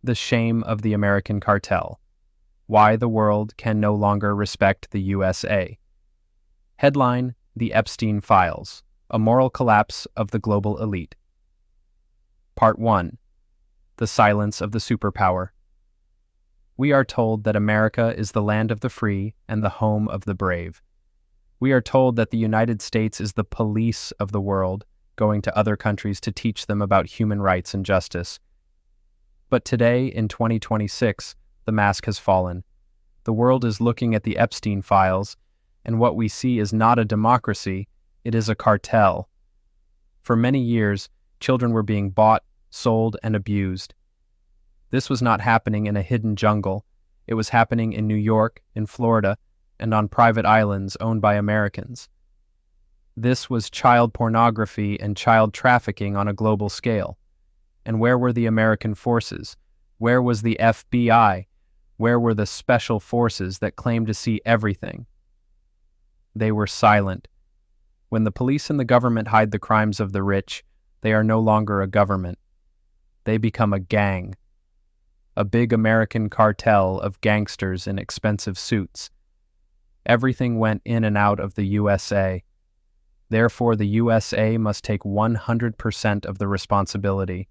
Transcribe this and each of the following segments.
The shame of the American cartel. Why the world can no longer respect the USA. Headline: The Epstein Files, a moral collapse of the global elite. Part 1. The silence of the superpower. We are told that America is the land of the free and the home of the brave. We are told that the United States is the police of the world, going to other countries to teach them about human rights and justice. But today, in 2026, the mask has fallen. The world is looking at the Epstein files, and what we see is not a democracy, it is a cartel. For many years, children were being bought, sold, and abused. This was not happening in a hidden jungle. It was happening in New York, in Florida, and on private islands owned by Americans. This was child pornography and child trafficking on a global scale. And where were the American forces? Where was the FBI? Where were the special forces that claimed to see everything? They were silent. When the police and the government hide the crimes of the rich, they are no longer a government. They become a gang. A big American cartel of gangsters in expensive suits. Everything went in and out of the USA. Therefore, the USA must take 100% of the responsibility.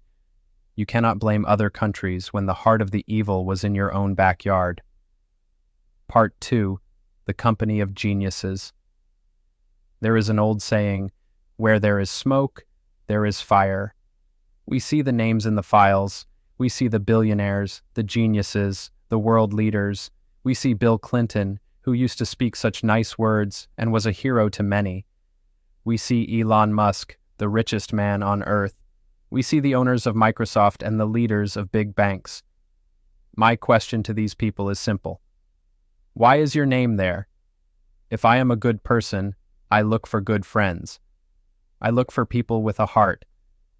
You cannot blame other countries when the heart of the evil was in your own backyard. Part 2. The Company of Geniuses. There is an old saying, where there is smoke, there is fire. We see the names in the files. We see the billionaires, the geniuses, the world leaders. We see Bill Clinton, who used to speak such nice words and was a hero to many. We see Elon Musk, the richest man on earth. We see the owners of Microsoft and the leaders of big banks. My question to these people is simple. Why is your name there? If I am a good person, I look for good friends. I look for people with a heart.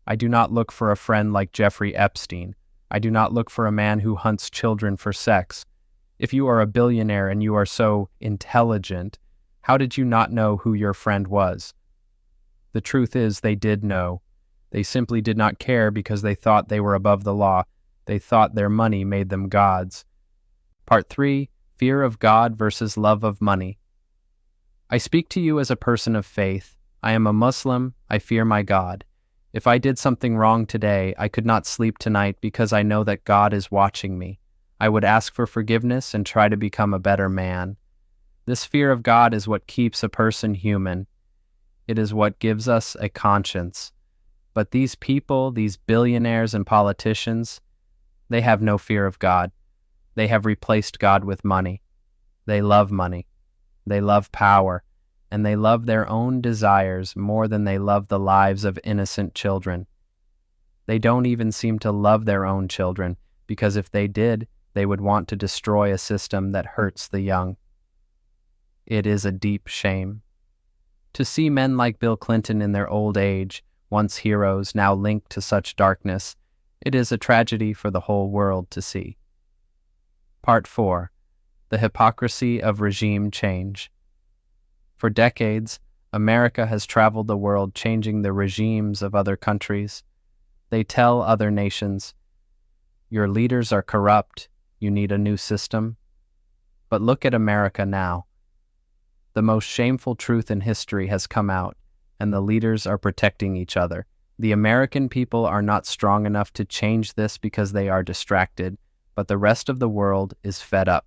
I do not look for a friend like Jeffrey Epstein. I do not look for a man who hunts children for sex. If you are a billionaire and you are so intelligent, how did you not know who your friend was? The truth is, they did know. They simply did not care because they thought they were above the law. They thought their money made them gods. Part 3. Fear of God versus love of money. I speak to you as a person of faith. I am a Muslim. I fear my God. If I did something wrong today, I could not sleep tonight because I know that God is watching me. I would ask for forgiveness and try to become a better man. This fear of God is what keeps a person human. It is what gives us a conscience. But these people, these billionaires and politicians, they have no fear of God. They have replaced God with money. They love money. They love power. And they love their own desires more than they love the lives of innocent children. They don't even seem to love their own children, because if they did, they would want to destroy a system that hurts the young. It is a deep shame. To see men like Bill Clinton in their old age, once heroes, now linked to such darkness, it is a tragedy for the whole world to see. Part 4. The Hypocrisy of Regime Change. For decades, America has traveled the world changing the regimes of other countries. They tell other nations, your leaders are corrupt, you need a new system. But look at America now. The most shameful truth in history has come out, and the leaders are protecting each other. The American people are not strong enough to change this because they are distracted, but the rest of the world is fed up.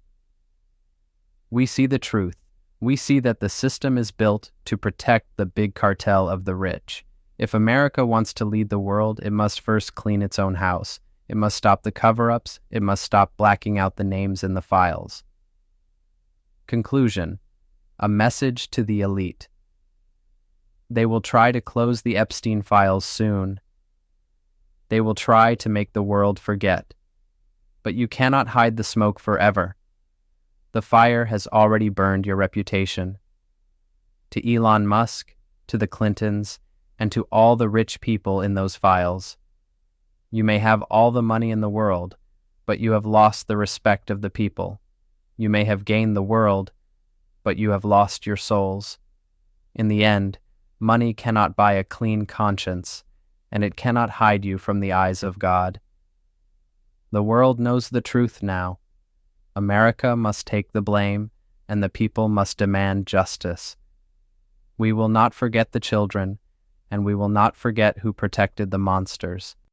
We see the truth. We see that the system is built to protect the big cartel of the rich. If America wants to lead the world, it must first clean its own house. It must stop the cover-ups. It must stop blacking out the names in the files. Conclusion. A message to the elite. They will try to close the Epstein files soon. They will try to make the world forget. But you cannot hide the smoke forever. The fire has already burned your reputation. To Elon Musk, to the Clintons, and to all the rich people in those files. You may have all the money in the world, but you have lost the respect of the people. You may have gained the world, but you have lost your souls. In the end, money cannot buy a clean conscience, and it cannot hide you from the eyes of God. The world knows the truth now. America must take the blame, and the people must demand justice. We will not forget the children, and we will not forget who protected the monsters.